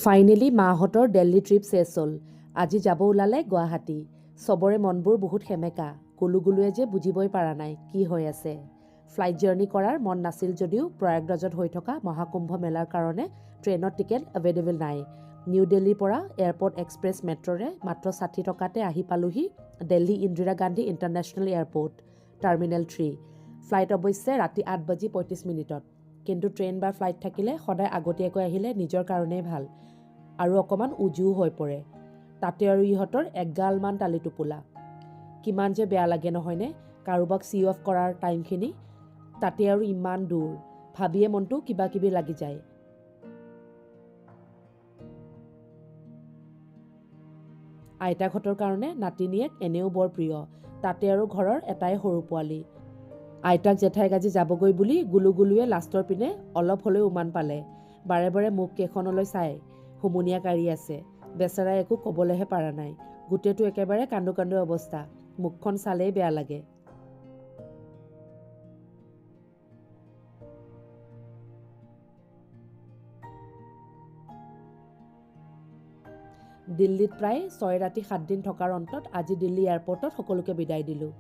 Finally মাহঁতৰ Delhi trip শেষ হ'ল। আজি যাব ওলালে গুৱাহাটী। চবৰে মনবোৰ বহুত সেমেকা। গুলুগুলুৱে যে বুজিবই পৰা নাই কি হৈ আছে। ফ্লাইট জাৰ্ণি কৰাৰ মন নাছিল যদিও প্ৰয়াগৰাজত হৈ থকা মহাকুম্ভ মেলাৰ কাৰণে ট্ৰেইনৰ টিকেট এভেইলেবল নাই। নিউ দিল্লীৰ পৰা এয়াৰপৰ্ট এক্সপ্ৰেছ মেট্ৰৰে মাত্ৰ 60 টকাতে আহি পালোহি Delhi Indira Gandhi international airport terminal 3। Flight অৱশ্যে ৰাতি 8:35 কিন্তু ট্ৰেইন বা ফ্লাইট থাকিলে সদায় আগতীয়াকৈ আহিলে নিজৰ কাৰণেই ভাল আৰু অকণমান উজুও হৈ পৰে। তাতে আৰু ইহঁতৰ এগালমান টালি টোপোলা। কিমান যে বেয়া লাগে নহয়নে কাৰোবাক চি অফ কৰাৰ টাইমখিনি। তাতে আৰু ইমান দূৰ ভাবিয়ে মনটো কিবা কিবি লাগি যায়। আইতাকহঁতৰ কাৰণে নাতিনীয়েক এনেও বৰ প্ৰিয়। তাতে আৰু ঘৰৰ এটাই সৰু পোৱালি। আইতাক জেঠাইক আজি যাবগৈ বুলি গুলুগুলুৱে লাষ্টৰ পিনে অলপ হ'লেও উমান পালে। বাৰে বাৰে মুখ কেইখনলৈ চাই হুমুনিয়া কাঢ়ি আছে। বেচেৰাই একো ক'বলৈহে পাৰা নাই। গোটেইটো একেবাৰে কান্দো কান্দো অৱস্থা। মুখখন চালেই বেয়া লাগে। দিল্লীত প্ৰায় 6 ৰাতি 7 দিন থকাৰ অন্তত আজি দিল্লী এয়াৰপৰ্টত সকলোকে বিদায় দিলোঁ।